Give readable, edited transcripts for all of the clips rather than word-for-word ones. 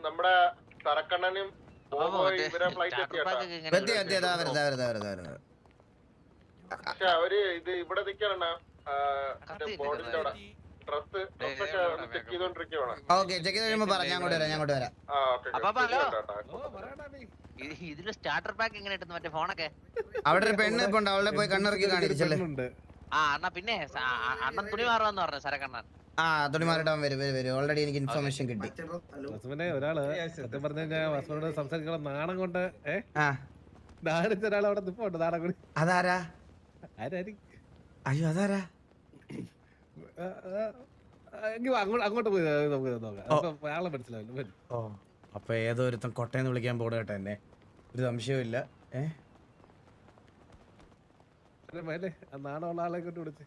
നമ്മുടെ തറക്കണ്ണനും പക്ഷെ അവര് ഇത് ഇവിടെ നിക്കണ ബോർഡിന്റെ അവിടെ ഡ്രസ് ചെക്ക് ചെയ്തോണ്ടിരിക്കുവാണ്. ഇതില് സ്റ്റാർട്ടർ പാക്ക് എങ്ങനെ കിട്ടുന്നു മറ്റേ ഫോണൊക്കെ? അവിടെ ഒരു പെണ്ണ് ഇപ്പൊ ഉണ്ട്, അവളുടെ പോയി കണ്ണിറക്കി കാണിച്ചല്ലേ. ആ അണ്ണാ പിന്നെ അണ്ണൻ തുണി മാറുവാന്ന് പറഞ്ഞു സരക്കണ്ണൻ. ആ തുണി മാറിയിട്ടാൻ വരും. ഓൾറെഡി എനിക്ക് ഇൻഫർമേഷൻ കിട്ടി. ഒരാള് സത്യം പറഞ്ഞു കഴിഞ്ഞാൽ വസുവിനോട് സംസാരിക്കണം നാണം കൊണ്ട് നാണിച്ച ഒരാൾ അവിടെ നിപ്പുണ്ട് നാണം കൊണ്ട്. അതാരാ? ആരായിരിക്കും? അയ്യോ അതാരാ? അങ്ങോട്ട് പോയി നമുക്ക് നോക്കാം, ആളെ മനസ്സിലാവില്ല. ഓ അപ്പൊ ഏതോ ഒരുത്തൻ കൊട്ടയെന്ന് വിളിക്കാൻ പോണ കേട്ടോ എന്നെ, ഒരു സംശയമില്ല. നാണമുള്ള ആളെ കൊണ്ട് വിളിച്ച്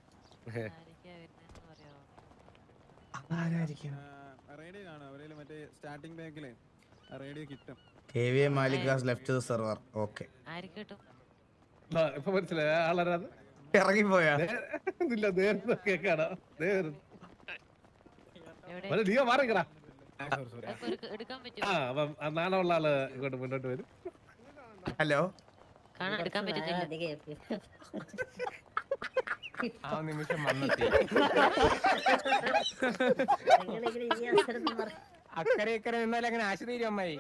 ഇപ്പൊ മനസ്സിലായ ആളാരാത്? ഇറങ്ങിപ്പോയാ ഇല്ല നേരത്തെ കേക്കാണോ? നീയോ മാറിക്കടാ. ആ നാണമുള്ള ആള് ഇങ്ങോട്ട് മുന്നോട്ട് വരും. ഹലോ ആ നിമിഷം വന്നെത്തി. അക്കരെ ഇക്കരെ നിന്നാലും അങ്ങനെ ആശുപത്രി അമ്മായി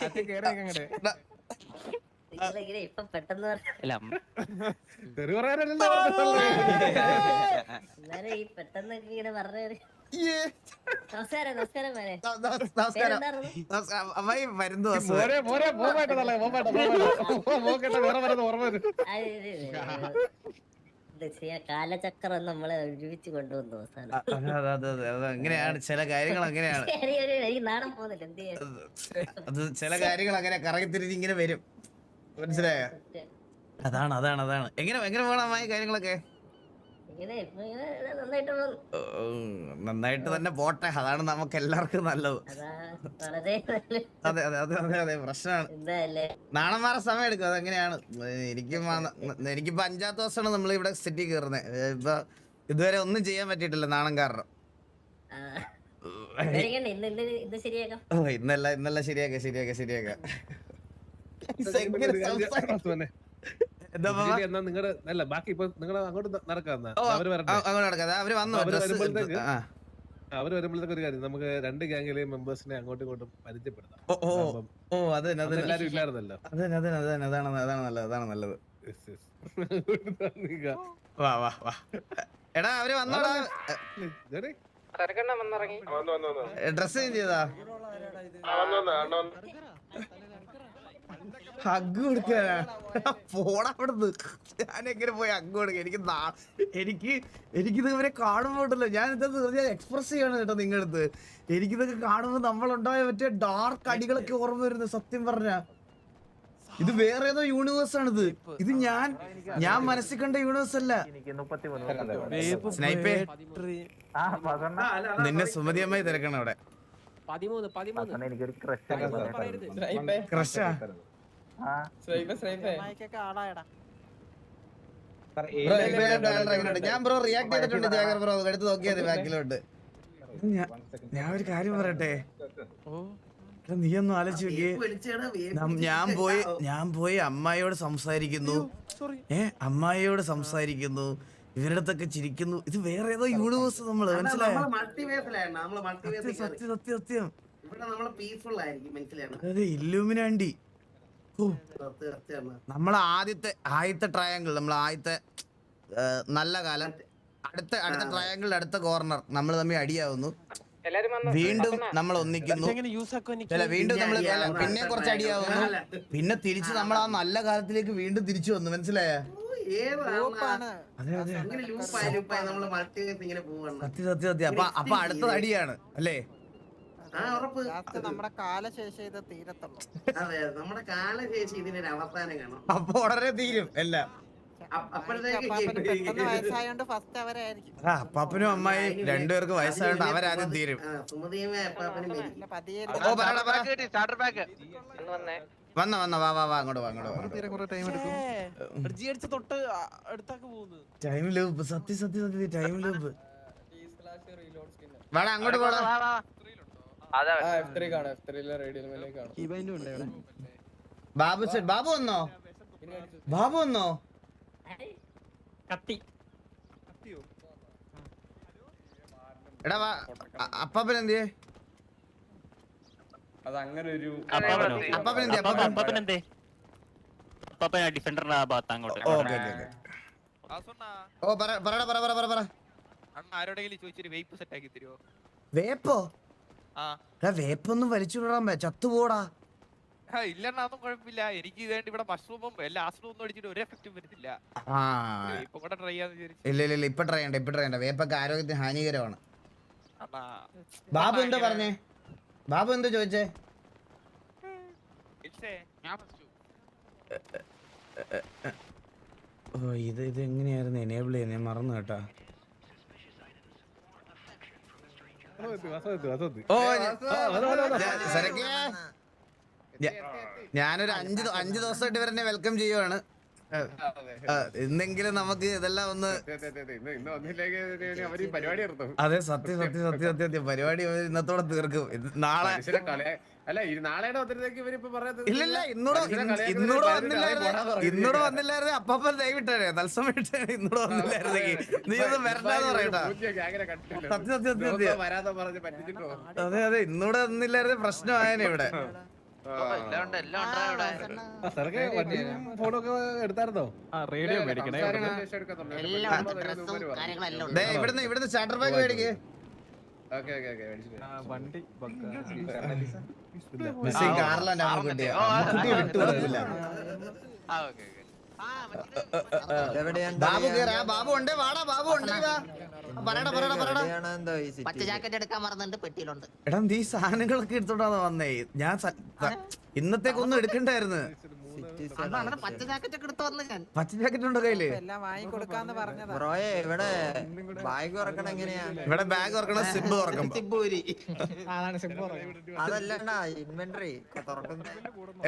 അത് കേറി അങ്ങോട്ട് പെട്ടെന്ന് ഇങ്ങനെ പറഞ്ഞു. നമസ്കാരം നമസ്കാരം. അമ്മായി വരുന്നു. കാലചക്രം നമ്മളെ ഒരുമിച്ച് കൊണ്ടുവന്നു. അങ്ങനെയാണ് ചില കാര്യങ്ങൾ, അങ്ങനെയാണ് നാണം പോകുന്നില്ല. എന്ത് ചെയ്യാൻ? അത് ചില കാര്യങ്ങൾ അങ്ങനെ കറങ്ങി തിരിഞ്ഞ് ഇങ്ങനെ വരും, മനസ്സിലായോ? അതാണ് എങ്ങനെ വേണം അമ്മായി കാര്യങ്ങളൊക്കെ? നന്നായിട്ട് തന്നെ പോട്ടെ, അതാണ് നമുക്ക് എല്ലാവർക്കും നല്ലത്. അതെ പ്രശ്നമാണ്, നാണം മാറാൻ സമയം എടുക്കും. അതെങ്ങനെയാണ്? എനിക്കിപ്പോ 5ാമത്തെ ദിവസമാണ് നമ്മൾ ഇവിടെ സിറ്റി കയറുന്നത്. ഇപ്പൊ ഇതുവരെ ഒന്നും ചെയ്യാൻ പറ്റിയിട്ടില്ല നാണം കാരണം. ഇന്നല്ല ശരിയാക്കാം. അവര് വരുമ്പോഴത്തേക്ക് ഒരു കാര്യം, നമുക്ക് 2 ഗ്യാങ്ങിലെയും മെമ്പേഴ്സിനെ അങ്ങോട്ടും ഇങ്ങോട്ടും പരിചയപ്പെടുത്താം. എല്ലാരും ഇല്ലായിരുന്നല്ലോ. അതാണ് നല്ലത്. എടാ അവര് വന്നോടാ. ഡ്രസ് ചേഞ്ച് ചെയ്താ ഹഗ് കൊടുക്കാനാ? പോടവിടുന്ന്. ഞാനെങ്ങനെ പോയി ഹഗ് കൊടുക്ക? എനിക്കിത് ഇവരെ കാണുമ്പോണ്ടല്ലോ, ഞാൻ ഇതൊക്കെ എക്സ്പ്രസ് ചെയ്യണം കേട്ടോ നിങ്ങളടുത്ത്. എനിക്കിതൊക്കെ കാണുമ്പോ നമ്മളുണ്ടായ മറ്റേ ഡാർക്ക് അടികളൊക്കെ ഓർമ്മ വരുന്നത്. സത്യം പറഞ്ഞ ഇത് വേറെ ഏതോ യൂണിവേഴ്സ് ആണിത്. ഇത് ഞാൻ മനസ്സിൽ കണ്ട യൂണിവേഴ്സ് അല്ല. സ്നൈപ്പേ നിന്നെ സുമതി അമ്മായി തിരക്കണം അവിടെ. ക്രഷാ? ഞാൻ ബ്രോ റിയാക്ട് ചെയ്തിട്ടുണ്ട്. ജാഗർ ബ്രോ എടുത്ത് നോക്കിയത് ബാക്കിലോട്ട്. ഞാൻ ഒരു കാര്യം പറയട്ടെ, നീ ഒന്ന് ആലോചിച്ച് നോക്കിയേ. ഞാൻ പോയി അമ്മായിയോട് സംസാരിക്കുന്നു, ഇവരുടെ അടുത്തൊക്കെ ചിരിക്കുന്നു. ഇത് വേറെ ഏതോ യൂണിവേഴ്സ്. നമ്മള് മനസ്സിലായോ? സത്യം അതെ, ഇല്ലൂമിനാണ്ടി. നമ്മളെ ആദ്യത്തെ ട്രയാങ്കിൾ, നമ്മളെ ആദ്യത്തെ നല്ല കാലം, അടുത്ത ട്രയാങ്കിളിന്റെ അടുത്ത കോർണർ നമ്മൾ തമ്മിൽ അടിയാവുന്നു, വീണ്ടും നമ്മൾ ഒന്നിക്കുന്നു, വീണ്ടും നമ്മൾ പിന്നെ കുറച്ച് അടിയാവുന്നു, പിന്നെ തിരിച്ച് നമ്മൾ ആ നല്ല കാലത്തിലേക്ക് വീണ്ടും തിരിച്ചു വന്നു. മനസ്സിലായ? സത്യം. അപ്പൊ അടുത്തത് അടിയാണ് അല്ലേ? നമ്മുടെ കാലശേഷി ഇത് തീരത്തുള്ളൂ. നമ്മുടെ കാലശേഷി ഇതിനൊരു അവസാനം കാണും. അപ്പൊ ഉടനെ തീരും എല്ലാം. വയസ്സായോണ്ട് ഫസ്റ്റ് അവരായിരിക്കും. അപ്പാപ്പനും അമ്മായി രണ്ടുപേർക്ക് വയസ്സായോണ്ട് അവരാദ്യം തീരും. വന്ന വാ വാ വാ അങ്ങോട്ട് വാ അങ്ങോട്ട് വാ ടൈം ലൂപ്പ് സത്യം ടൈം ലൂപ്പ് വേണം അങ്ങോട്ട് പോടാ ബാബു സെറ്റ് ബാബു വന്നോ കത്തി എടാ വാ അപ്പാപ്പൻ എന്തിയേ ഡിഫൻഡറിന്റെ ആ ഭാഗത്ത് അങ്ങോട്ട് ഓക്കെ ഓ പറ ആരോടെങ്കിലും ചോദിച്ചൊരു വെയ്പ്പ് സെറ്റ് ആക്കി തരുമോ? വേപ്പോ എടാ വേപ്പൊന്നും വലിച്ചുവിടാൻ ചത്തുപോടാ. ഇല്ലെന്നാ അതൊന്നും കുഴപ്പമില്ല. എനിക്ക് ഇതേണ്ട ഇവിടെ മഷ്റൂമും എല്ലാ ആശ്രമൊന്നും അടിച്ചിട്ട് ഒരു എഫക്റ്റും വരുന്നില്ല. ഇപ്പൊ കൂടെ ട്രൈ ചെയ്യാന്ന് വിചാരിച്ചു. ഇല്ല ഇപ്പൊ ട്രൈ ചെയ്യണ്ട വേപ്പൊക്കെ ആരോഗ്യത്തിന് ഹാനികരമാണ്. ബാബു എന്താ പറഞ്ഞേ? ബാബു എന്താ ചോദിച്ചേ? ഓ ഇത് എങ്ങനെയായിരുന്നു എനേബിൾ ചെയ്യുന്നത്? ഞാൻ മറന്നു കേട്ടാ. ഓ ഞാനൊരു 5 ദിവസമായിട്ട് ഇവരെന്നെ വെൽക്കം ചെയ്യുവാണ്. ഇന്നെങ്കിലും നമുക്ക് ഇതെല്ലാം ഒന്ന് അതെ സത്യം പരിപാടി ഇന്നത്തോടെ തീർക്കും. നാളെ ഇല്ലില്ല ഇന്നോട് വന്നില്ലായിരുന്നു. അപ്പൻ ദയവിട്ടേ തത്സമയത്ത് ഇന്നോട് വന്നില്ലായിരുന്നെങ്കിൽ നീ ഒന്നും വരണ്ടെന്ന് പറയട്ടാ. അതെ ഇന്നോട് വന്നില്ലായിരുന്നു പ്രശ്നമായേനെ ഇവിടെ. ഫോണൊക്കെ എടുത്തായിരുന്നോ? റേഡിയോ മേടിക്കണേ ഇവിടുന്ന് സ്റ്റാർട്ടർ പാക്ക് മേടിക്കേ. വണ്ടി ബാബു ഉണ്ട് വാടാ ബാബു ഉണ്ട് പച്ച ജാക്കറ്റ് എടുക്കാൻ മറന്നുണ്ട് പെട്ടിയിലുണ്ട്. എടാ നീ സാധനങ്ങളൊക്കെ എടുത്തോണ്ടാ വന്നേ. ഞാൻ ഇന്നത്തേക്കൊന്നും എടുക്കണ്ടായിരുന്നു. പച്ച ജാക്കറ്റ് ഒക്കെ എടുത്ത് വന്ന് ഞാൻ. പച്ച ജാക്കറ്റ് ഉണ്ടോ കയ്യില്? എല്ലാം വാങ്ങി കൊടുക്കാന്ന് പറഞ്ഞതാ. ഇവിടെ ബാഗ് തുറക്കണം എങ്ങനെയാ? ഇവിടെ ബാഗ് തുറക്കണം സിബ് തുറക്കും. അതല്ലണ്ടാ ഇൻവെന്ററി തുറക്കുന്നത്.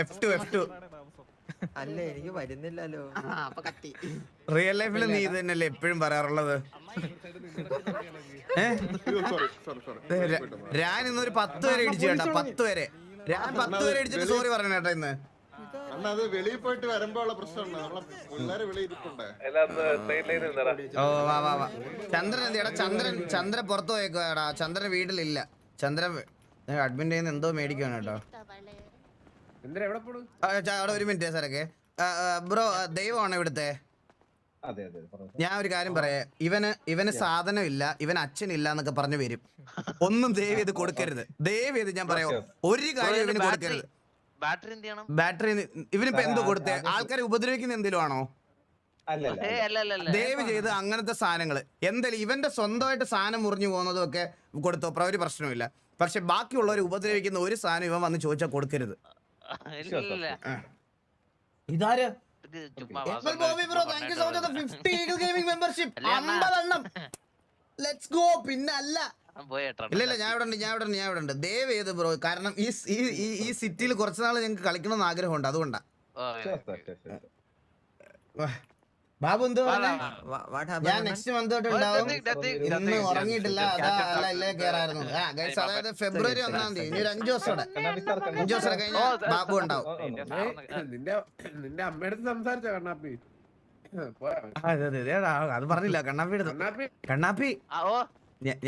F2 അല്ല എനിക്ക് വരുന്നില്ലല്ലോ. റിയൽ ലൈഫിൽ നീ ഇത് തന്നെയല്ലേ എപ്പോഴും പറയാറുള്ളത്? ഞാൻ ഇന്നൊരു 10 വരെ ഇടിച്ചു കേട്ടാ. 10 വരെ ഞാൻ 10 വരെ ഇടിച്ചിട്ട് സോറി പറയണ കേട്ടാ ഇന്ന്. അത് വെളിയിൽ പോയിട്ട് വരുമ്പോ ഉള്ള പ്രശ്നമാണ്. നമ്മളെ പിള്ളേര് വെളിയിൽ ഇരിപ്പുണ്ടേ. ഓ വാ ചന്ദ്രൻ എന്തിയാ? ചന്ദ്രൻ പുറത്തു പോയേക്കാടാ. ചന്ദ്രൻ വീട്ടിലില്ല. ചന്ദ്രൻ അഡ്മിന്റെ കയ്യിൽ നിന്ന് എന്തോ മേടിക്കുവാണ് കേട്ടോ. അവിടെ ഒരു മിനിറ്റ് സാറൊക്കെ. ബ്രോ ദൈവമാണ് ഇവിടുത്തെ. ഞാൻ ഒരു കാര്യം പറയാം. ഇവന് സാധനം ഇല്ല, ഇവൻ അച്ഛനില്ല എന്നൊക്കെ പറഞ്ഞു വരും. ഒന്നും ദയവ് ചെയ്ത് കൊടുക്കരുത്. ദയവ് ചെയ്ത് ഞാൻ പറയാം ഒരു കാര്യം ഇവന് കൊടുക്കരുത്. ബാറ്ററി ഇവനിപ്പോ എന്തോ കൊടുത്തേ? ആൾക്കാരെ ഉപദ്രവിക്കുന്ന എന്തെങ്കിലും ആണോ? ദയവ് ചെയ്ത് അങ്ങനത്തെ സാധനങ്ങള് എന്തായാലും ഇവന്റെ സ്വന്തമായിട്ട് സാധനം മുറിഞ്ഞു പോകുന്നതും ഒക്കെ കൊടുത്തോ, ഒരു പ്രശ്നമില്ല. പക്ഷെ ബാക്കിയുള്ളവരെ ഉപദ്രവിക്കുന്ന ഒരു സാധനം ഇവൻ വന്ന് ചോദിച്ചാൽ കൊടുക്കരുത്. ഇതാര്? പിന്നെ അല്ല ഇല്ല ഞാൻ ഇവിടെ ഉണ്ട്. ദയവ് ചെയ്ത് ബ്രോ, കാരണം ഈ സിറ്റിയിൽ കുറച്ച് നാൾ ഞങ്ങൾക്ക് കളിക്കണമെന്ന് ആഗ്രഹമുണ്ട്, അതുകൊണ്ടാ. ബാബു എന്തോ ഞാൻ നെക്സ്റ്റ് മന്ത് തൊട്ട് ഉണ്ടാവും. ഇന്ന് ഉറങ്ങിയിട്ടില്ല, അതാ കേറായിരുന്നു. അതായത് ഫെബ്രുവരി 1-ാം തീയതി. ഇനി ഒരു 5 ദിവസം കഴിഞ്ഞ ബാബു ഉണ്ടാവും. നിന്റെ അമ്മയുടെ സംസാരിച്ചോ കണ്ണാപ്പി? അത് പറഞ്ഞില്ല കണ്ണാപ്പി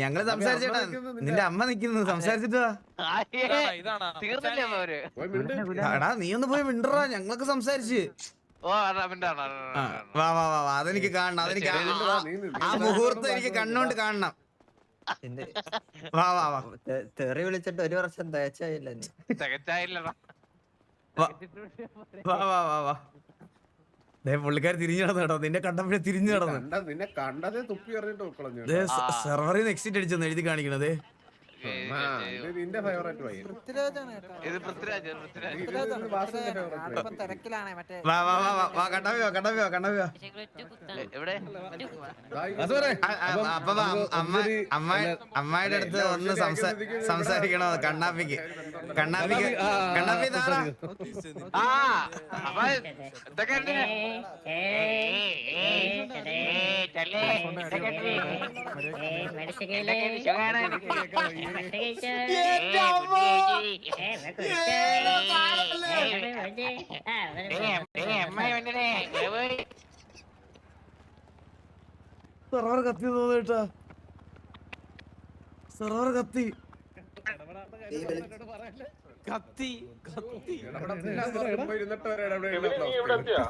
ഞങ്ങള് സംസാരിച്ചേട്ടാ. നിന്റെ അമ്മ നിക്കുന്നു, സംസാരിച്ചിട്ട് എടാ നീ ഒന്ന് പോയി മിണ്ടറാ. ഞങ്ങളൊക്കെ സംസാരിച്ച് അതെനിക്ക് കാണണം. ആ മുഹൂർത്തം എനിക്ക് കണ്ണോണ്ട് കാണണം. തെറി വിളിച്ചിട്ട് 1 വർഷം തികച്ചായില്ല. പുള്ളിക്കാർ തിരിഞ്ഞു നടന്നു കേട്ടോ. നിന്നെ കണ്ടപ്പോഴേ തിരിഞ്ഞു നടന്നു. നിന്നെ കണ്ടതേ തുപ്പി എറിഞ്ഞിട്ട് സെർവറിൽ നിന്ന് എക്സിറ്റ് അടിച്ചെന്ന് എഴുതി കാണിക്കണത്. നിന്റെ ഫേവറേറ്റ് പയ്യൻ പൃഥ്വിരാജാണ് കേട്ടോ. ഇത് പൃഥ്വിരാജ് പൃഥ്വിരാജാണ്, പൃഥ്വിരാജാണ്. ആളിപ്പം തിരക്കിലാണ് മറ്റേ വാ വാ വാ വാ, വാ കണ്ണാപ്പി വാ കണ്ണാപ്പി വാ കണ്ണാപ്പി വാ. എവിടെ അപ്പൊ അമ്മായിയുടെ അടുത്ത് ഒന്ന് സംസാരിക്കണോ കണ്ണാപ്പിക്ക്? കണ്ണാപ്പിക്ക് കണ്ണാപ്പി ഇതാടാ. ആ അപ്പൊ ഇതൊക്കെ ഉണ്ട്. സെർവർ കത്തി തോന്നിട്ടാ, സെർവർ കത്തി.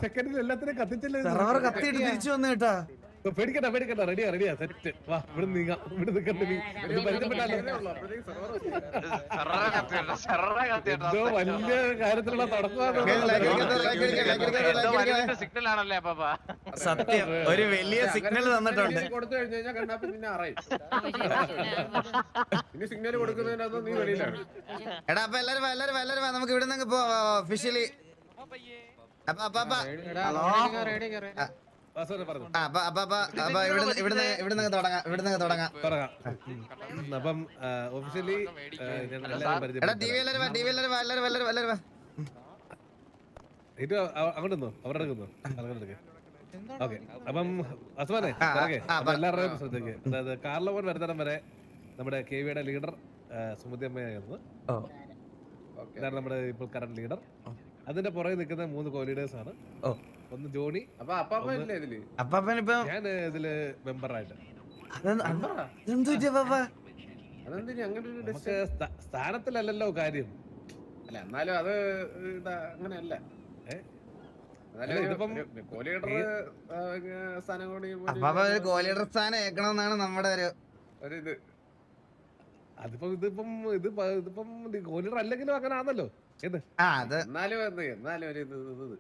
സെക്കൻഡിൽ എല്ലാത്തിനും കത്തിച്ചില്ലേ? സെർവർ കത്തിയിട്ട് തിരിച്ചു വന്നു കേട്ടാ. പേടിക്കണ്ട പേടിക്കണ്ട, റെഡിയാ സെറ്റ്. വാ ഇവിടെ നീങ്ങാം, ഇവിടെ നിൽക്കണ്ട. നീ ഇത് പരിചയപ്പെട്ടാലോ എന്തോ വലിയ കാര്യത്തിലുള്ള തുടക്കമാണ്. സിഗ്നൽ ആണല്ലേ അപ്പാ. സത്യം ഒരു വലിയ സിഗ്നൽ തന്നിട്ടുണ്ട്. കൊടുത്തു കഴിഞ്ഞു കഴിഞ്ഞാൽ കണ്ണാപ്പി നിന്നെ അറിയും. ഇനി സിഗ്നൽ കൊടുക്കുന്നതിനകത്ത് നീ വെളിയിലാണ്. എടാ അപ്പൊ എല്ലാരും വാ, എല്ലാരും വാ, എല്ലാരും വാ. നമുക്ക് ഇവിടെ നിന്ന് ഒഫീഷ്യലി ഇവിടെ തുടങ്ങാം. അപ്പം ഒഫീഷ്യലി എടാ ടി വി എല്ലാരും വാ, ടി വി എല്ലാരും വാ, എല്ലാരും വാ. ഇത് അങ്ങോട്ട് നിന്നോ, അവിടെ നിന്നോ. ഓക്കെ അപ്പം അസ്മാനെ എല്ലാവരുടെയും ശ്രദ്ധിക്കുക. അതായത് കാർലോവൻ വരുന്നിടം വരെ നമ്മുടെ KVയുടെ ലീഡർ സുമതി അമ്മയായിരുന്നു. ഇതാണ് നമ്മുടെ ഇപ്പോൾ കറന്റ് ലീഡർ. അതിന്റെ പുറകെ നിൽക്കുന്ന 3 കോ-ലീഡേഴ്സ് ആണ്. ഒന്ന് ജോണി, ഞാൻ ഇതില് മെമ്പറായിട്ട്. നമുക്ക് സ്ഥാനത്തിലല്ലല്ലോ കാര്യം. അല്ല എന്നാലും അത് അങ്ങനെയല്ല. ഇതിപ്പം സ്ഥാനം കൂടി ഗോലീഡർ സ്ഥാനം ഏക്കണമെന്നാണ് നമ്മുടെ ഒരു ഇത്. ഇതിപ്പം ഗോലീഡർ അല്ലെങ്കിലും അങ്ങനെ ആണല്ലോ. എന്നാലും ഒരു ഇത്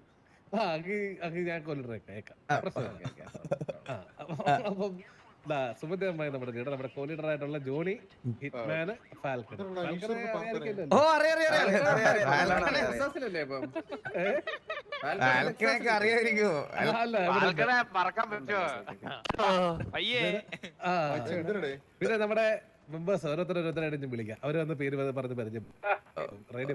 ഞാൻ കൊല്ലം അപ്പം സുമതി അമ്മായി നമ്മുടെ ലീഡർ, നമ്മുടെ കോ ലീഡർ ആയിട്ടുള്ള ജോണി, ഹിറ്റ്മാന്, ഫാൽക്കൺ. അറിയാതിരിക്കുമോ? പിന്നെ നമ്മുടെ മെമ്പേഴ്സ് ഓരോരുത്തരായിട്ട് വിളിക്കാം. അവര് വന്ന് പേര് പറഞ്ഞ് പരിചയം റെഡി.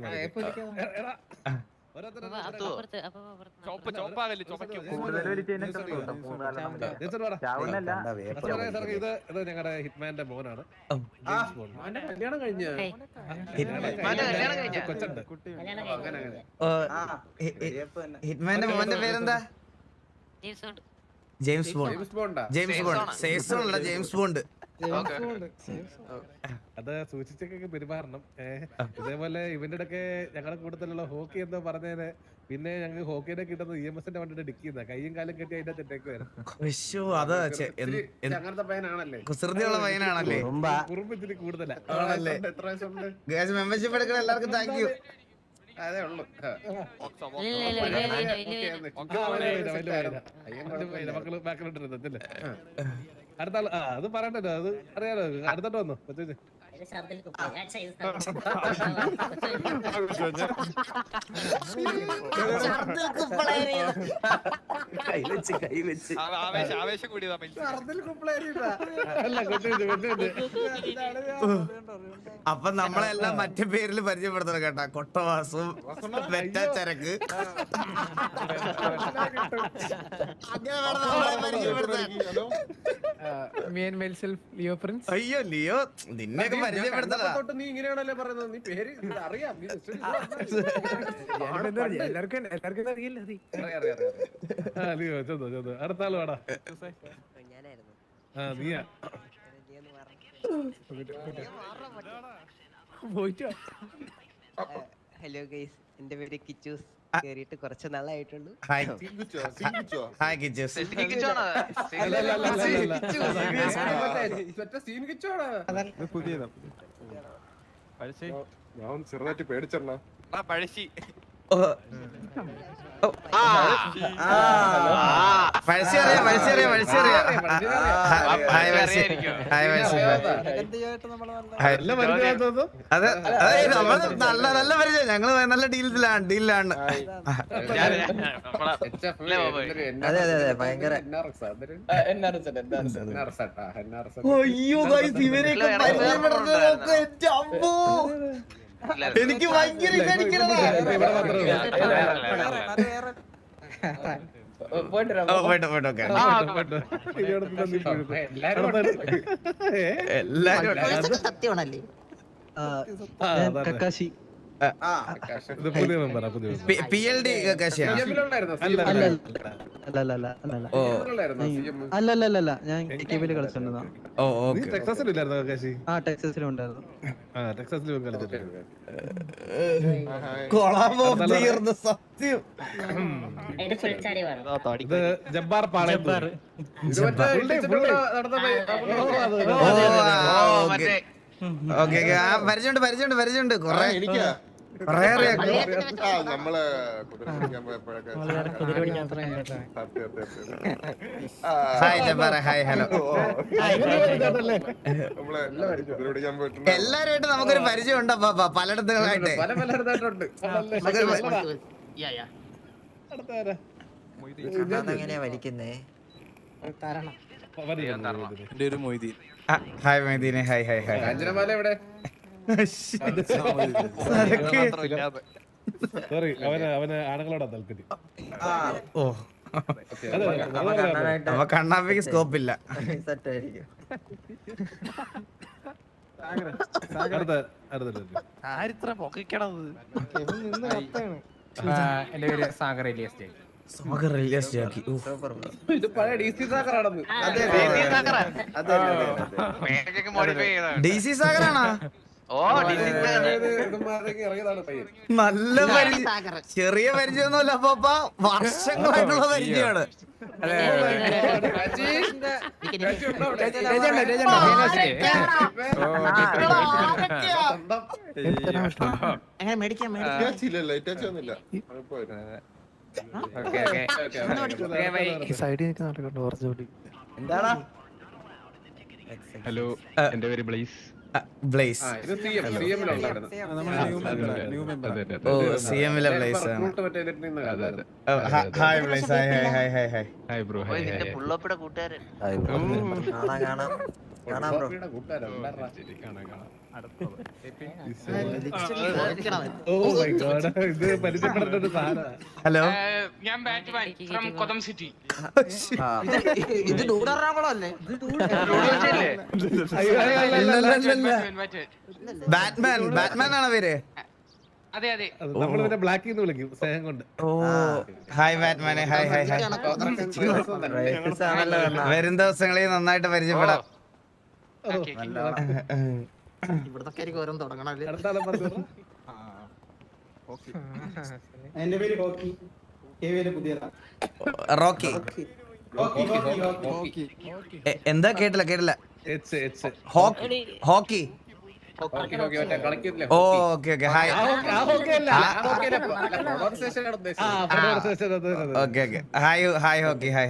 ഇത് ഞങ്ങളുടെ ഹിറ്റ്മാന്റെ മോനാണ്. കല്യാണം കഴിഞ്ഞ കൊച്ചുണ്ട്. ഹിറ്റ്മാന്റെ മോന്റെ പേരെന്താ? James bond. James bond. അത് സൂക്ഷിച്ചൊക്കെ പെരുമാറണം. ഇതേപോലെ ഇവന്റെ ഇടയ്ക്ക് ഞങ്ങളുടെ കൂട്ടത്തിലുള്ള ഹോക്കി എന്തോ പറഞ്ഞതിന് പിന്നെ ഞങ്ങൾക്ക് ഹോക്കിയുടെ കിട്ടുന്ന EMSന്റെ വണ്ടിയുടെ ഡിക്കുന്ന കൈയും കാലും കെട്ടി അതിന്റെ തെറ്റേക്ക് വരും. അങ്ങനത്തെ പയ്യനാണല്ലേ, കുസൃതിയുള്ള പയ്യനാണല്ലേ. കുറുമ്പിച്ചിരി കൂടുതലാ. മെമ്പർഷിപ്പ് എടുക്കുന്ന എല്ലാവർക്കും താങ്ക് യു. അതേ ഉള്ളു. മക്കള് ബാക്കിലോട്ടിരുന്നല്ലേ. അടുത്ത ആള് അത് പറയണ്ടല്ലോ, അത് അറിയാലോ. അടുത്തോട്ട് വന്നു കൊച്ചു. അപ്പൊ നമ്മളെല്ലാം മറ്റേ പേരിൽ പരിചയപ്പെടുത്തണം കേട്ടാ. കൊട്ടവാസും ചരക്ക് അയ്യോ ലിയോ നിന്നെയൊക്കെ പരിചയപ്പെടുത്തണം. നീ ഇങ്ങനെയാണല്ലേ പറയുന്നത്. നീ പേര് അറിയാം. അടുത്ത ആള് വേടാ. നീയാ ഹലോ ഗൈസ്, എന്റെ പേര് കിച്ചൂസ്. കേറിയിട്ട് കുറച്ച് നാളായിട്ടുള്ളൂ. ഹായ് കിച്ചൂസ്. ഞാൻ ചെറുതായിട്ട് പേടിച്ചെണ്ണ. പഴശ്ശിയറിയാം. ഹായ് പഴശ്ശി. അതെ നമ്മള് നല്ല പരിചയം. ഞങ്ങള് നല്ല ഡീലാണ്. അതെ ഭയങ്കര അയ്യോ ഗൈസ് ഇവരെയൊക്കെ പരിചയപ്പെടുന്നതൊക്കെ എന്റെ അമ്മോ. എനിക്ക് ഭയങ്കര ഇതടിക്കണതാ. പോയിട്ട് ഓക്കെ. എല്ലാരും സത്യമാണല്ലേ കക്കാശി പുതിയ മെമ്പറാ PLD കക്കാശിയാണ്. അല്ലല്ല ഞാൻ KKBയിൽ കളിച്ചിട്ടുണ്ടാ. ഓ ഓക്കെ. ടെക്സാസിലില്ലായിരുന്നോ കക്കാശി? ടെക്സസിലും ഉണ്ടായിരുന്നു. ടെക്സാസിൽ കളിച്ചിട്ടുണ്ട്. കൊളാബോ തീർന്ന സത്യം. ഇത് ജബ്ബാർ പാളയത്ത്. ഓക്കെ പരിചയമുണ്ട് കൊറേ എനിക്കാ നമ്മള് ഹായ് ജബ്ബാറെ. Hi hello. എല്ലാരുമായിട്ട് നമുക്കൊരു പരിചയം ഉണ്ടോ പലയിടത്തുകളായിട്ട്? അതെങ്ങനെയാ വലിക്കുന്നേ? ഹായ് മൈദീനെ. ഹായ് സോറി അവന് ആണുങ്ങളോടാ താല്പര്യം. ഓ അപ്പൊ കണ്ണാപ്പിക്ക് സ്കോപ്പ് ഇല്ല. സെറ്റായിരിക്കും. ആരിത്ര പൊക്കിക്കണത്? എന്റെ പേര് സാഗർ എലിയസ് ജെ. ഇത് പഴയ DC സാഗറാണെന്ന്. DC സാഗറാണോ? നല്ല പരിചയം. ചെറിയ പരിചയമൊന്നുമല്ല അപ്പൊ വർഷങ്ങളായിട്ടുള്ള പരിചയമാണ്. എങ്ങനെ മേടിക്കാം എന്താടാ? ഹലോ, എന്റെ പേര് ബ്ലേസ്. ബ്ലേസ്. ഓ CM-ലെ ബ്ലേസ് ആണ്. Hi Blaze. Hi bro. പുള്ളപ്പയുടെ കൂട്ടുകാരൻ. കാണാം ബ്രോ. ഇത് പരിചയപ്പെടുന്ന സാധനം. ഹലോ. ഞാൻ കൊതം സിറ്റി. ഇത് ഡൂഡറാണല്ലേ? ബാറ്റ്മാൻ ആണോ പേര്? അതെ നമ്മൾ പിന്നെ ബ്ലാക്ക് എന്ന് വിളിക്കും സ്നേഹം കൊണ്ട്. ഓ ഹായ് ബാറ്റ്മാനെ. ഹായ് വരും ദിവസങ്ങളിൽ നന്നായിട്ട് പരിചയപ്പെടാം. ഇവിടത്തൊക്കെ ഓരോന്ന് തുടങ്ങണല്ലേ. എന്റെ പേര് ഹോക്കി. റോക്കി. എന്താ കേട്ടില്ല. Hockey. Oh okay hi. Hi Hockey. Hi.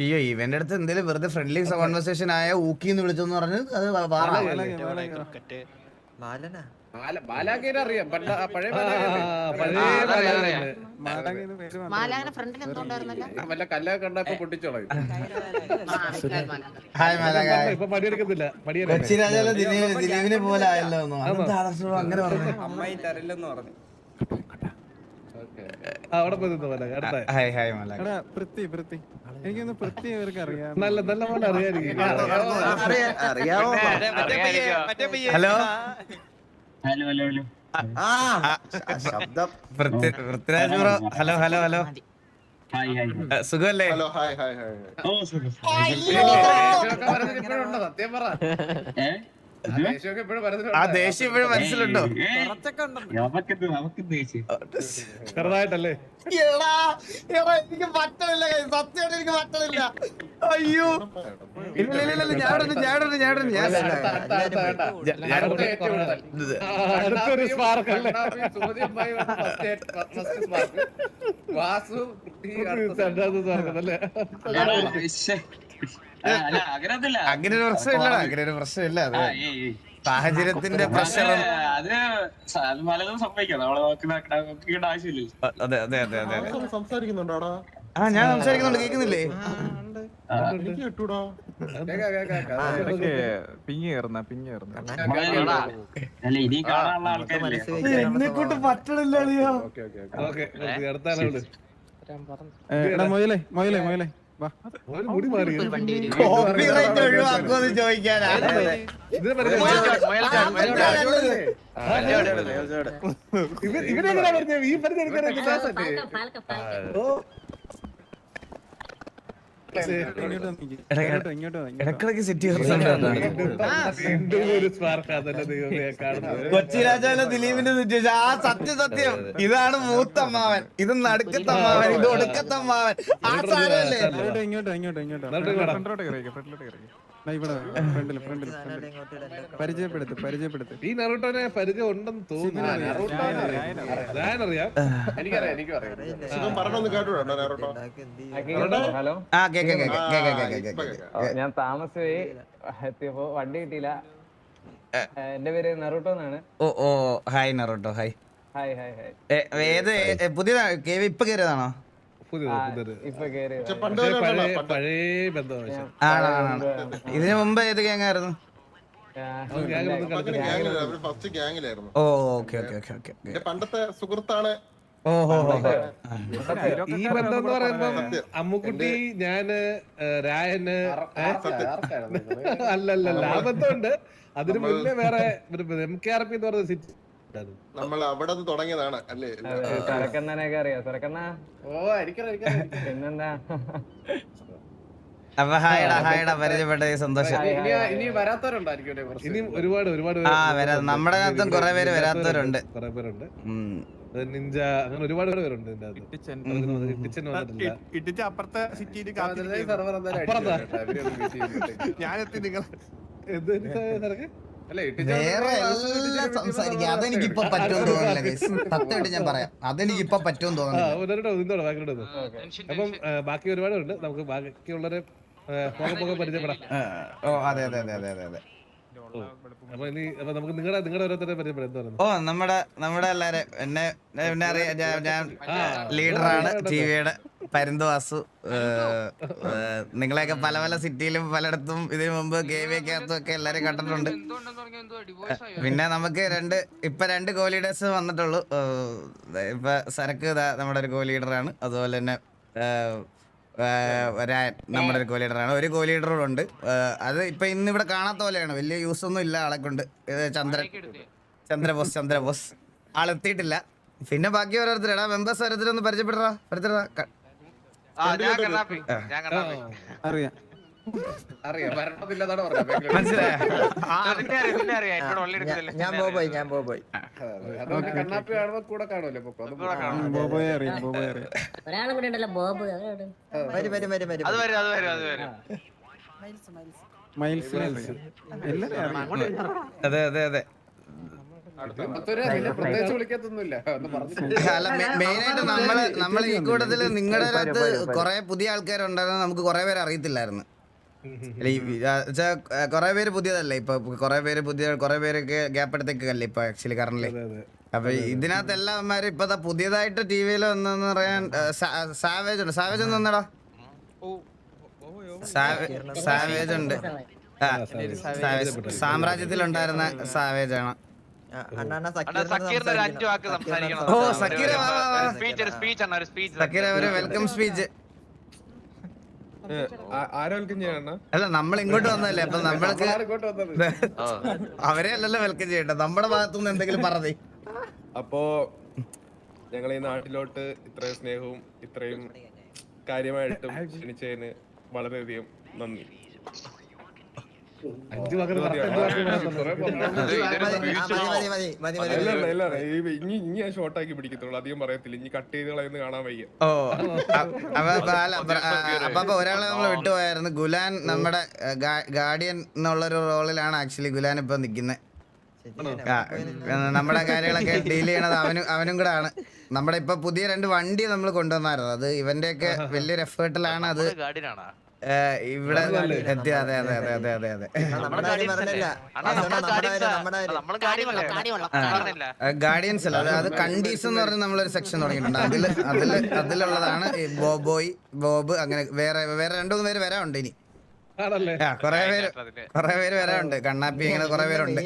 അയ്യോ ഇവന്റെ അടുത്ത് എന്തെങ്കിലും വെറുതെ ഫ്രണ്ട്ലി കോൺവെർസേഷൻ ആയ ഊക്കിന്ന് വിളിച്ചെന്ന് പറഞ്ഞ് അത് കൊച്ചി രാജാല ദിലീപിനെ പോലെ ആയല്ലോ. അങ്ങനെ പറഞ്ഞു. അവിടെ പോയി ഹായ് മല. എനിക്കൊന്ന് പൃഥ്വി ഇവർക്ക് അറിയാം. നല്ല പോലെ അറിയാമായിരിക്കും. ഹലോ. ശബ്ദം പൃഥ്വിരാജ് ബ്രോ. ഹലോ. സുഖല്ലേ? ഹലോ ഹായ് സത്യം പറ. ആ ദേഷ്യം ഇപ്പോഴും മനസ്സിലുണ്ടോ? ചെറുതായിട്ടല്ലേ? എടാ, എനിക്ക് പറ്റണില്ല, സത്യമായിട്ട് എനിക്ക് പറ്റണില്ല. അയ്യോ ഇല്ല അടുത്തൊരു സ്പാർക്ക് അല്ലേ? അങ്ങനെ ഒരു പ്രശ്നമില്ല അത് സാഹചര്യത്തിന്റെ പ്രഷറും. അതെ സംസാരിക്കുന്നുണ്ടോടാ? ആ ഞാൻ സംസാരിക്കുന്നുണ്ട്, കേൾക്കുന്നില്ലേ? എനിക്ക് കിട്ടൂടാ. എന്നെ കൊണ്ട് പറ്റണില്ല അളിയാ. ഓക്കെ അടുത്ത ആളോട് മുടി മാറി കോപ്പിറൈറ്റ് ഒഴിവാക്കുമെന്ന് ചോദിക്കാനാ. ഇവരെങ്ങനെയാ പറഞ്ഞത്? ഈ പറഞ്ഞ ഇടക്കിടക്ക് സെറ്റ് ഒരു സ്പാർക്ക് അതല്ലേ ദൈവമേ കാണുന്നത്. കൊച്ചി രാജാവിലെ ദിലീപിന്റെ സിറ്റുവേഷൻ. ആ സത്യം ഇതാണ് മൂത്തമ്മാവൻ, ഇത് നടുക്കത്തമ്മാവൻ, ഇത് ഒടുക്കത്തമ്മാവൻ. ആ സാരല്ലേ? പരിചയപ്പെടുത്ത്. ഈ നറൂട്ടോനെ പരിചയം ഉണ്ടെന്ന് തോന്നുന്നു. ഞാനറിയാം. സുഖം പറഞ്ഞൊന്ന് കേട്ടോടാ നേരോട്ടോ. ഹലോ, ആ കേക്കാം. ഞാൻ താമസിയായി എത്തിയപ്പോ വണ്ടി കിട്ടിയില്ല. എന്റെ പേര് നറൂട്ടോ എന്നാണ്. Oh hi Naruto, hi. Hi hi hi. ഏത് പുതിയ കേവ് ഇപ്പൊ കയറിയതാണോ? ഇപ്പൊ കേറി പണ്ട് പഴയ ബന്ധമാണ്. ആണോ? ഇതിനു മുമ്പ് ഏത് ഗ്യാങ്ങായിരുന്നു? ഫസ്റ്റ് ഗ്യാങ്ങിലായിരുന്നു. ഓ ഓക്കെ. എന്റെ പണ്ടത്തെ സുഹൃത്താണ്. ഓഹോ ഈ ബന്ധം എന്ന് പറയുമ്പോ അമ്മുക്കുട്ടി, ഞാന്, രായന് അല്ലല്ല ആ ബന്ധമുണ്ട്. അതിന് മുന്നേ വേറെ MKRP എന്ന് പറയുന്ന സിറ്റി നമ്മൾ അവിടെ തുടങ്ങിയതാണ് അല്ലേ? സരക്കണ്ണനൊക്കെ അറിയാം. സരക്കണ്ണ പിന്നെന്താ? അപ്പൊ ഹായടാ പരിചയപ്പെട്ട സന്തോഷം. ഇനിയും ഒരുപാട് നമ്മുടെ അകത്തും കുറെ പേര് വരാത്തവരുണ്ട്. നിഞ്ച അങ്ങനെ ഒരുപാട് പേരുണ്ട് ഇതിന്റെ അകത്ത്. കിച്ചൻ വന്നിട്ടില്ല. അപ്പുറത്തെ സിറ്റിയിൽ ഞാനെത്തി നിങ്ങൾ വേറെ എല്ലാം സംസാരിക്കാം. അതെനിക്കിപ്പൊ പറ്റുമെന്ന് തോന്നുന്നില്ല ഗൈസ്, സത്യമായിട്ട് ഞാൻ പറയാം. അതെനിക്കിപ്പൊ പറ്റുമെന്ന് തോന്നുന്നില്ല. അപ്പം ബാക്കി ഒരുപാടുണ്ട്. നമുക്ക് ബാക്കിയുള്ളവരെ പോകെ പരിചയപ്പെടാം. ഓ അതെ. അപ്പൊ നമുക്ക് നിങ്ങളുടെ ഓരോരുത്തരെ പരിചയപ്പെടാം. എന്താ പറയുന്നത്? ഓ നമ്മുടെ എല്ലാരും എന്നെ അറിയാം. ഞാൻ ലീഡറാണ് ടിവിയുടെ പരുന്തുവാസു. നിങ്ങളെയൊക്കെ പല സിറ്റിയിലും പലയിടത്തും ഇതിനു മുമ്പ് കേവിയൊക്കകത്തും ഒക്കെ എല്ലാരും കണ്ടിട്ടുണ്ട്. പിന്നെ നമുക്ക് ഇപ്പൊ രണ്ട് കോ ലീഡേഴ്സ് വന്നിട്ടുള്ളൂ. ഇപ്പൊ സരക്ക് നമ്മുടെ ഒരു കോ ലീഡറാണ്. അതുപോലെ തന്നെ നമ്മുടെ ഒരു കോ ലീഡറാണ്. ഒരു കോ ലീഡറും ഉണ്ട്. അത് ഇപ്പൊ ഇന്നിവിടെ കാണാത്ത പോലെയാണ്. വലിയ യൂസ് ഒന്നും ഇല്ല ആളെ കൊണ്ട്. ചന്ദ്രബോസ് ആളെത്തിയിട്ടില്ല. പിന്നെ ബാക്കി ഓരോരുത്തരാ മെമ്പേഴ്സ് ഓരോരുത്തരൊന്ന് പരിചയപ്പെടാ. ഞാൻ ബോബോയ് ഒരാളും കൂടെ ഉണ്ടല്ലോ, ബോബ്. അതെ അല്ല, മെയിനായിട്ട് നമ്മള് ഈ കൂട്ടത്തില് നിങ്ങളുടെ അകത്ത് കൊറേ പുതിയ ആൾക്കാരുണ്ടായിരുന്നു. നമുക്ക് കൊറേ പേര് അറിയത്തില്ലായിരുന്നു. കൊറേ പേര് പുതിയതല്ലേ ഇപ്പൊ. കൊറേ പേരൊക്കെ ഗ്യാപ്പ് എടുത്തേക്കല്ലേ ഇപ്പൊ ആക്ച്വലി കറന്റ്ലി. അപ്പൊ ഇതിനകത്ത് എല്ലാവന്മാരും ഇപ്പൊ പുതിയതായിട്ട് ടിവിയിൽ വന്നെന്ന് പറയാൻ സാവേജ് ഉണ്ട്. സാവേജ് ഒന്ന് വന്നടാ. സാവേജ് ഉണ്ട്. സാമ്രാജ്യത്തിലുണ്ടായിരുന്ന സാവേജ് ആണ്. ഓ സക്കീര ഒരു വെൽക്കം സ്പീച്ച്. അല്ല നമ്മൾ ഇങ്ങോട്ട് വന്നല്ലേ, അപ്പൊ നമ്മൾക്ക് അവരെ അല്ലല്ലോ വെൽക്കം ചെയ്യട്ടെ. നമ്മുടെ ഭാഗത്തുനിന്ന് എന്തെങ്കിലും പറഞ്ഞേ. അപ്പോ ഞങ്ങൾ ഈ നാട്ടിലോട്ട് ഇത്രയും സ്നേഹവും ഇത്രയും കാര്യമായിട്ടും ക്ഷണിച്ചതിന് വളരെയധികം നന്ദി. 5 വാക്കിന് correct 5 വാക്ക് ഇനി ഞാൻ ഷോർട്ടാക്കി പിടിക്കത്തുള്ളൂ, അധികം പറയത്തില്ല. ഇനി കട്ട് ചെയ്ത് കളയുന്ന കാണാൻ വയ്യ. ഓ അപ്പൊ ഒരാളെ നമ്മൾ വിട്ടുപോയായിരുന്നു. ഗുലാൻ നമ്മുടെ ഗാർഡിയൻ എന്നുള്ളൊരു റോളിലാണ് ആക്ച്വലി ഗുലാൻ ഇപ്പൊ നിക്കുന്നത്. നമ്മുടെ കാര്യങ്ങളൊക്കെ ഡീൽ ചെയ്യണത് അവനും കൂടെ ആണ്. നമ്മുടെ ഇപ്പൊ പുതിയ 2 വണ്ടി നമ്മൾ കൊണ്ടുവന്നായിരുന്നു. അത് ഇവന്റെയൊക്കെ വലിയൊരു എഫേർട്ടിലാണ് അത് ഇവിടെ എത്തിയത്. അതെ അതെ അതെ അതെ അതെ അതെ. ഗാർഡിയൻസ് അല്ല, അത് കണ്ടീസ് എന്ന് പറഞ്ഞ് നമ്മളൊരു സെക്ഷൻ തുടങ്ങിയിട്ടുണ്ട്. അതിലുള്ളതാണ് ബോബ്. അങ്ങനെ വേറെ 2-3 പേര് വരാനുണ്ട് ഇനി. കൊറേ പേര് വരാനുണ്ട്. കണ്ണാപ്പി അങ്ങനെ കൊറേ പേരുണ്ട്.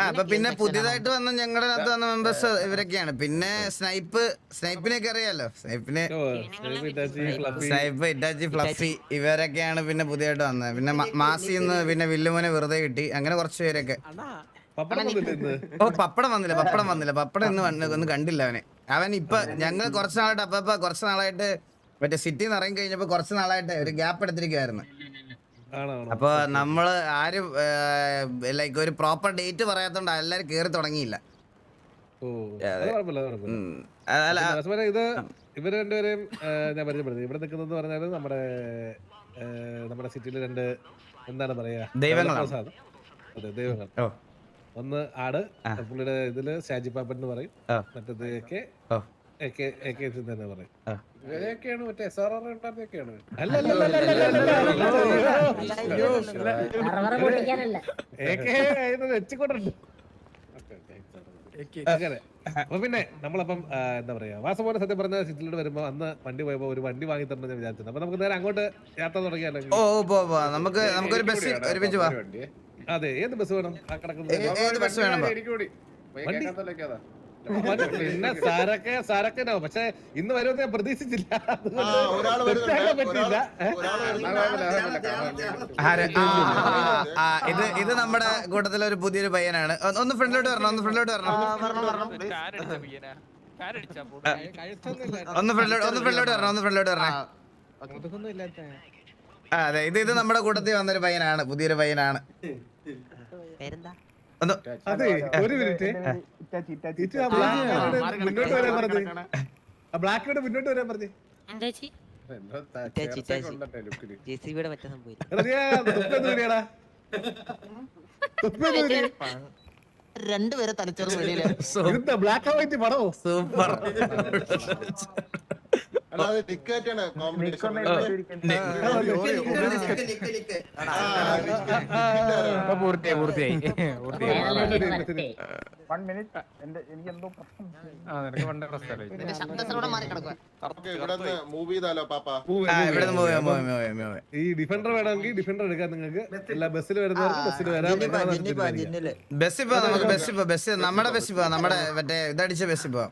അപ്പൊ പിന്നെ പുതിയതായിട്ട് വന്ന ഞങ്ങളുടെ അകത്ത് വന്ന മെമ്പേഴ്സ് ഇവരൊക്കെയാണ്. പിന്നെ സ്നൈപ്പിനെയൊക്കെ അറിയാലോ. സ്നൈപ്പ്, ഇറ്റാച്ചി, ഫ്ലഫി ഇവരൊക്കെയാണ് പിന്നെ പുതിയതായിട്ട് വന്നത്. പിന്നെ മാസിന്ന് പിന്നെ വില്ലുമോനെ വെറുതെ കിട്ടി. അങ്ങനെ കുറച്ച് പേരൊക്കെ. പപ്പടം വന്നില്ല. പപ്പടം ഇന്ന് കണ്ടില്ല അവൻ ഇപ്പൊ ഞങ്ങൾ കുറച്ച് നാളായിട്ട് മറ്റേ സിറ്റി നിന്ന് ഇറങ്ങി കഴിഞ്ഞപ്പോ കുറച്ച് നാളായിട്ട് ഒരു ഗ്യാപ്പ് എടുത്തിരിക്കുവായിരുന്നു. അപ്പൊ നമ്മള് ആരും ലൈക്ക് ഒരു പ്രോപ്പർ ഡേറ്റ് പറയാത്തോണ്ട് എല്ലാരും കേറി തുടങ്ങിയില്ല. ഇത് ഇവര് രണ്ടുപേരെയും ഞാൻ പരിചയപ്പെടുത്തി. ഇവിടെ നിൽക്കുന്നത് പറഞ്ഞാല് നമ്മുടെ സിറ്റിയില് 2 എന്താണ് പറയാ ദൈവങ്ങൾ. ഒന്ന് ആട്, പുള്ളിയുടെ ഇതില് ഷാജിപ്പാപ്പൻ എന്ന് പറയും. മറ്റേത് തന്നെ പറയും. മറ്റേ SRR ഉണ്ടായിരുന്നൊക്കെയാണ്. അങ്ങനെ അപ്പൊ പിന്നെ നമ്മളപ്പം എന്താ പറയാ വാസപോലെ സത്യം പറഞ്ഞ സിറ്റിലോട്ട് വരുമ്പോ അന്ന് വണ്ടി പോയപ്പോ ഒരു വണ്ടി വാങ്ങി തന്നെ ഞാൻ വിചാരിച്ചത്. അപ്പൊ നമുക്ക് നേരെ അങ്ങോട്ട് യാത്ര തുടങ്ങിയാലോ? നമുക്കൊരു ബസ് ഒരുമിച്ച് പോവാം. അതെ, ഏത് ബസ് വേണം? ആ കിടക്കുന്നത് പിന്നെ സാരക്കനോ, പക്ഷെ ഇന്ന് വരുമെന്ന് ഞാൻ പ്രതീക്ഷിച്ചില്ല. ഇത് നമ്മുടെ കൂട്ടത്തിലെ ഒരു പുതിയൊരു പയ്യനാണ്. ഒന്ന് ഫ്രണ്ടിലോട്ട് വരണം. ഒന്ന് ഫ്രണ്ടിലോട്ട് വരണം. അതെ, ഇത് നമ്മുടെ കൂട്ടത്തിൽ വന്നൊരു പയ്യനാണ്. പുതിയൊരു പയ്യനാണ്. അതെ, ഒരു മിനിറ്റ്. മുന്നോട്ട് വരാൻ പറഞ്ഞു. ബ്ലാക്കിനോട് മുന്നോട്ട് വരാൻ പറഞ്ഞു. രണ്ടുപേരെ തലച്ചോറ് വെളിയില്. ബ്ലാക്ക് ആൻഡ് വൈറ്റ് പടോ. സൂപ്പർ. അല്ലാതെ ടിക്കറ്റാണ് കോമ്പറ്റീഷൻ. പൂർത്തിയായി. മൂവ് ചെയ്താലോ പാപ്പാ? ഈ ഡിഫൻഡർ വേണമെങ്കിൽ ഡിഫൻഡർ എടുക്കാം. നിങ്ങൾക്ക് എല്ലാ ബസ്സിൽ വരുന്നവർക്ക് ബസ്സിൽ വരാം. നമ്മുടെ ബസ്സിൽ പോവാം. നമ്മുടെ മറ്റേ ഇതടിച്ച ബസ്സിൽ പോവാം.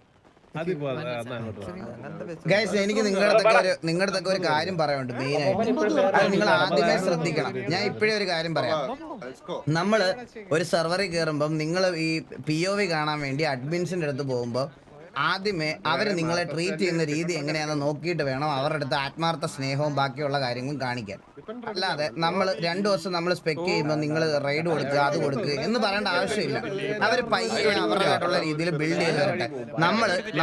ഗൈസ്, എനിക്ക് നിങ്ങളുടെ ഒരു കാര്യം പറയാനുണ്ട്. മെയിൻ ആയിട്ട് അത് നിങ്ങൾ ആദ്യമേ ശ്രദ്ധിക്കണം. ഞാൻ ഇപ്പോഴേ ഒരു കാര്യം പറയാം. നമ്മള് ഒരു സെർവറിൽ കയറുമ്പം നിങ്ങൾ ഈ POV കാണാൻ വേണ്ടി അഡ്മിൻസിന്റെ അടുത്ത് പോകുമ്പോൾ ആദ്യമേ അവര് നിങ്ങളെ ട്രീറ്റ് ചെയ്യുന്ന രീതി എങ്ങനെയാണെന്ന് നോക്കിയിട്ട് വേണം അവരുടെ അടുത്ത് ആത്മാർത്ഥ സ്നേഹവും ബാക്കിയുള്ള കാര്യങ്ങളും കാണിക്കാൻ. അല്ലാതെ നമ്മൾ 2 ദിവസം നമ്മൾ സ്പെക്ക് ചെയ്യുമ്പോൾ നിങ്ങൾ റൈഡ് കൊടുക്കുക, അത് കൊടുക്കുക എന്ന് പറയേണ്ട ആവശ്യമില്ല. അവർ പയ്യെ അവരുടേതായിട്ടുള്ള രീതിയിൽ ബിൽഡ് ചെയ്ത് വരട്ടെ.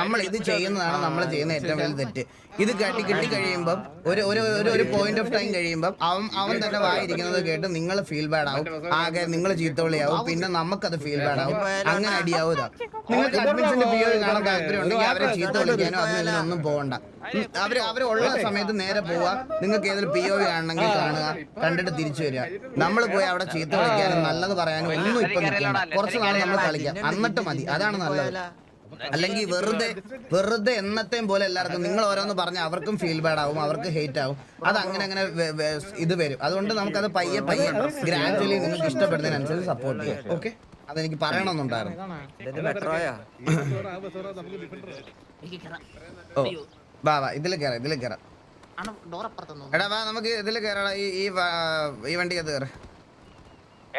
നമ്മൾ ഇത് ചെയ്യുന്നതാണ് നമ്മൾ ചെയ്യുന്ന ഏറ്റവും വലിയ തെറ്റ്. ഇത് കിട്ടി കഴിയുമ്പം ഒരു പോയിന്റ് ഓഫ് ടൈം കഴിയുമ്പം അവൻ തന്നെ വായിരിക്കുന്നത് കേട്ട് നിങ്ങൾ ഫീൽ ബാഡ് ആവും. ആകെ നിങ്ങൾ ചീത്തവിളിയാവും. പിന്നെ നമുക്കത് ഫീൽ ബാഡ് ആവും. അങ്ങനെ അടിയാവൂല. നിങ്ങൾക്ക് അഡ്മിൻസിന്റെ POV കാണാൻ താല്പര്യം ഉണ്ടെങ്കിൽ അവരെ ചീത്ത വിളിക്കാനോ അതിനൊന്നും പോകണ്ട. അവരുള്ള സമയത്ത് നേരെ പോവുക. നിങ്ങൾക്ക് ഏതൊരു POV കാണണമെങ്കിൽ കാണുക, കണ്ടിട്ട് തിരിച്ചു വരിക. നമ്മൾ പോയി അവിടെ ചീത്ത വിളിക്കാനും നല്ലത് പറയാനും ഒന്നും ഇപ്പൊ നിൽക്കണ്ട. കുറച്ച് നാൾ നമ്മൾ കളിക്കാം, എന്നിട്ട് മതി. അതാണ് നല്ലത്. അല്ലെങ്കിൽ വെറുതെ എന്നത്തെയും പോലെ എല്ലാവർക്കും നിങ്ങൾ ഓരോന്ന് പറഞ്ഞാൽ അവർക്കും ഫീൽ ബാഡ് ആവും, അവർക്ക് ഹേറ്റ് ആവും. അത് അങ്ങനെ ഇത് വരും. അതുകൊണ്ട് നമുക്കത് പയ്യെ ഗ്രാജുവലി നിങ്ങൾക്ക് ഇഷ്ടപ്പെടുന്നതിനനുസരിച്ച് സപ്പോർട്ട് ചെയ്യാം. ഓക്കെ, അതെനിക്ക് പറയണമെന്നുണ്ടായിരുന്നു. ഓ വാ ഇതിൽ കയറാം. എടാ വാ, നമുക്ക് ഇതിൽ കയറാം. ഈ വണ്ടിക്കകത്ത് കയറാം.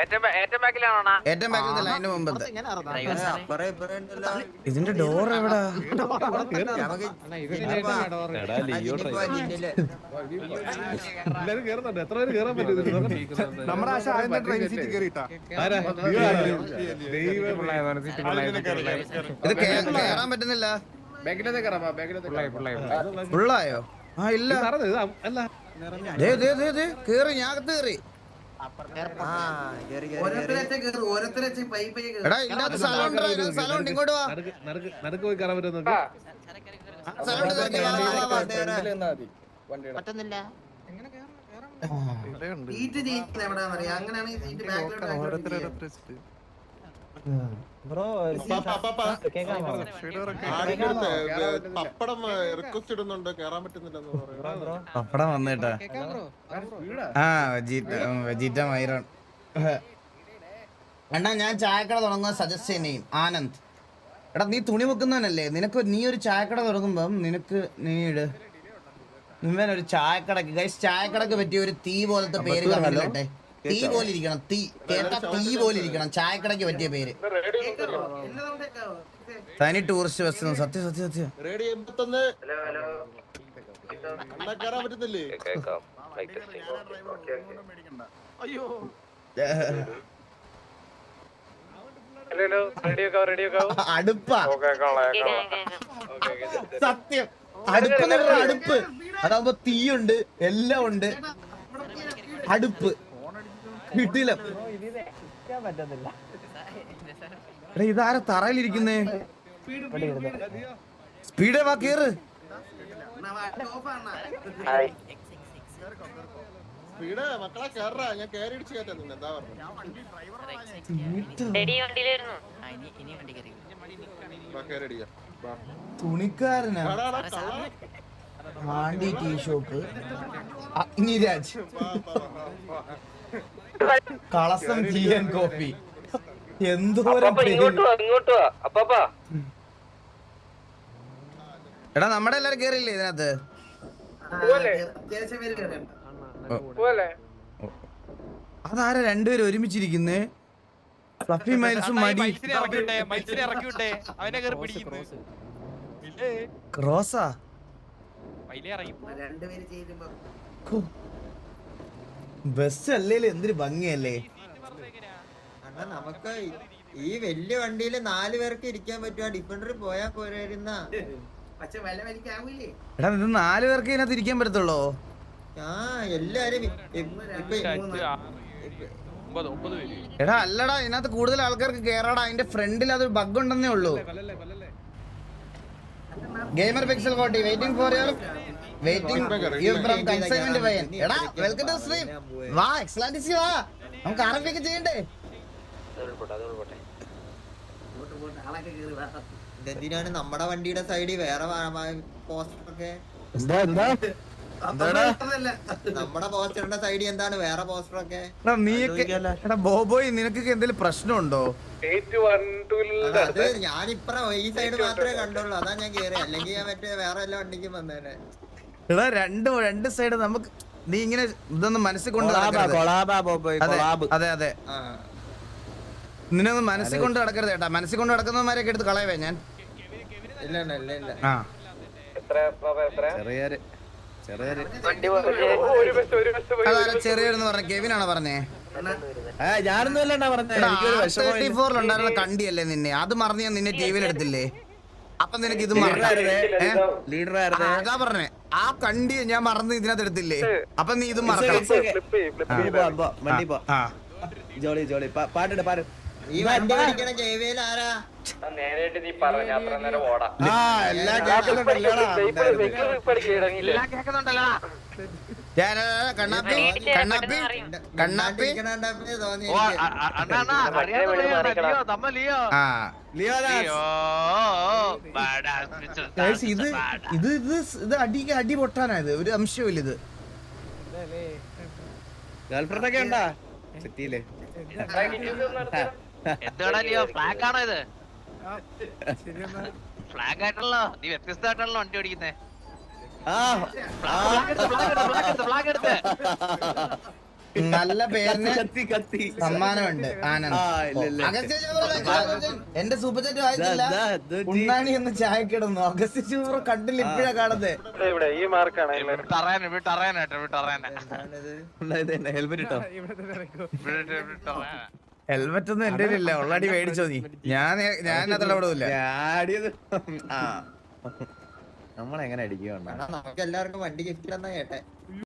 ഏറ്റവും ബാക്കിലാണോ ഏറ്റവും ബാക്കിൽ അതിന്റെ മുമ്പത്തെ ഡ്രൈവർ ഇതിന്റെ ഡോർ എവിടാ? എടാ, ലിയോ എല്ലാരും കേറുന്നുണ്ട്. എത്ര പേര് കേറാൻ പറ്റും ഇതില്? നോക്കട്ടെ. നമ്മുടെ ആശ ആദ്യം ട്രെയിൻ സീറ്റ് കയറിയിട്ടാ ആരാ? ലിയോ ആരാ? ദൈവമേ. ഇത് കേറാൻ പറ്റുന്നില്ല. ഫുള്ളായോ? ആ ഇല്ല. ഇത് നടന്നത്. ഇത് അല്ല. കേറി, ഞാൻ അകത്ത് കേറി. എടാ ഇതിനകത്ത് സ്ഥലമുണ്ട്, സ്ഥലമുണ്ട്, ഇങ്ങോട്ട് വാ. നടുക്ക് പോയി കയറാൻ പറ്റുമോ നോക്ക്. പറ്റുന്നില്ല. പപ്പടം റിക്വസ്റ്റ് ഇടുന്നുണ്ട്, കേറാൻ പറ്റുന്നില്ലെന്ന് പറയുന്നത്. പപ്പടം വന്നേട്ടാ. ആ വെജീറ്റ മൈറോൺ. അണ്ണാ ഞാൻ ചായക്കട തുടങ്ങുന്ന സജസ്റ്റ് ചെയ്യും ആനന്ദ്. എടാ നീ തുണി വെക്കുന്നവനല്ലേ, നീ ഒരു ചായക്കട തുടങ്ങുമ്പം ഒരു ചായക്കടക്ക് ചായക്കടക്ക് പറ്റിയ ഒരു തീ പോലത്തെ പേര് കണ്ടിട്ടെ. തീ പോലെ ഇരിക്കണം, തീ കേട്ട തീ പോലെ ഇരിക്കണം ചായക്കടക്ക് പറ്റിയ പേര്. തനി ടൂറിസ്റ്റ് ബസ്. സത്യം സത്യം സത്യം. റേഡിയോ 81 കേറാൻ പറ്റുന്നില്ലേ? അയ്യോ അടുപ്പാ സത്യം. അടുപ്പ് അടുപ്പ് അതാവുമ്പോ തീയുണ്ട്, എല്ലാം ഉണ്ട്. അടുപ്പ് കിട്ടില്ല. ഇതാരാ തറയിലിരിക്കുന്നേ? സ്പീഡ് വാ, കേറ്. സ്പീഡ് മക്കളെ കേറാ, ഞാൻ കേറി ഇടിച്ചു കയറ്റാ. നിന്നെ എന്താ പറഞ്ഞു? തുണിക്കാരനാ, മാണ്ടി ടീ ഷോപ്പ്, അഗ്നിരാജ്, കളസം ടീ ആൻഡ് കോഫി. എന്തോരം എടാ നമ്മുടെ എല്ലാരും കേറിയില്ലേ ഇതിനകത്ത്? അതാരാ രണ്ടുപേരും ഒരുമിച്ചിരിക്കുന്നേ? ഫ്ലഫി മൈൽസും മടി ക്രോസാ. ബസ് അല്ലേലും എന്തൊരു ഭംഗിയല്ലേ. നമുക്ക് ഈ വലിയ വണ്ടിയില് 4 പേർക്ക് ഇരിക്കാൻ പറ്റുക. ഡിഫൻഡർ പോയാ പോരായിരുന്ന. എടാ ഇത് 4 പേർക്ക് ഇതിനകത്ത് ഇരിക്കാൻ പറ്റത്തുള്ളൂ. എല്ലാരും എടാ അല്ലടാ, ഇതിനകത്ത് കൂടുതൽ ആൾക്കാർക്ക് കേറാടാ. അതിന്റെ ഫ്രണ്ടിൽ അതൊരു ബഗ് ഉണ്ടെന്നേ ഉള്ളൂ. ഗെയിമർ പിക്സൽ കോട്ടി waiting for your you from consignment വയൻ. എടാ വെൽക്കം ടു സ്ട്രീം. വാ എക്സലൻസി വാ, നമുക്ക് ആരംഭിക്കുക ചെയ്യണ്ടേ? എന്തിനാണ് നമ്മുടെ വണ്ടിയുടെ സൈഡിൽ വേറെ പോസ്റ്ററൊക്കെ? നമ്മുടെ പോസ്റ്ററിന്റെ സൈഡിൽ എന്താണ് വേറെ പോസ്റ്ററൊക്കെ? എടാ ബോബോയ്, നിനക്ക് എന്തെങ്കിലും പ്രശ്നമുണ്ടോ? അത് ഞാനിപ്പറ ഈ സൈഡ് മാത്രമേ കണ്ടുള്ളൂ, അതാ ഞാൻ കേറി. അല്ലെങ്കിൽ ഞാൻ മറ്റേ വേറെ എല്ലാ വണ്ടിക്കും വന്നേനെ. എടാ രണ്ട് സൈഡ് നമുക്ക് നീ ഇങ്ങനെ ഇതൊന്നും മനസ്സിൽ കൊണ്ട് അതെ അതെ നിന്നൊന്നും മനസ്സിൽ കൊണ്ട് നടക്കരുത് കേട്ടാ. മനസ്സിൽ കൊണ്ട് നടക്കുന്നവന്മാരെയൊക്കെ എടുത്ത് കളയവേ ഞാൻ. ചെറിയൊന്ന് പറഞ്ഞ കെവിനാണോ പറഞ്ഞേ? 34 കണ്ടിയല്ലേ നിന്നെ? അത് മറന്ന് ഞാൻ നിന്നെ ടിവിയിൽ എടുത്തില്ലേ? അപ്പൊ നിനക്ക് ഇത് അതാ പറഞ്ഞേ, ആ കണ്ടിയെ ഞാൻ മറന്ന് ഇതിനകത്ത് എടുത്തില്ലേ? അപ്പൊ നീ ഇത് മറക്കണം. ഈ വണ്ടി ഓടിക്കണ ജൈവേൽ ആരാ? ഇത് അടി പൊട്ടാനായത് ഒരു അംശമില്ല. ഇത് ഗേൾഫ്രണ്ടൊക്കെ ഉണ്ടാ സിറ്റിയില്? എന്താടാ ലിയോ, ഫ്ലാഗ് ആണോ ഇത്? ഫ്ലാഗ് ആയിട്ടുള്ളോ? നീ വ്യത്യസ്തമായിട്ടുള്ള വണ്ടി ഓടിക്കുന്നേ. ഫ്ലാഗ് എടുത്ത് നല്ല പേരിന് സമ്മാനമുണ്ട് ആനന്ദ്. അഗസ്ത്യ ചൂപ്ര എന്റെ സൂപ്പർ ചാറ്റ് വായിച്ചില്ല. ഉണ്ണാണി എന്ന് ചായ കിടന്നു. അഗസ്ത്യ ചൂപ്ര കണ്ടില്ല, ഇപ്പഴാ കാണുന്നത്. ഹെൽമെറ്റ് ഒന്നും എന്റെ ഇല്ല, ഉള്ളടി മേടിച്ചോ നീ? ഞാൻ അത്ര വിടൂല. നമ്മളെങ്ങനെ അടിക്കും? നമുക്ക് എല്ലാവർക്കും വണ്ടി ഗിഫ്റ്റ് തന്നാ കേട്ടെ.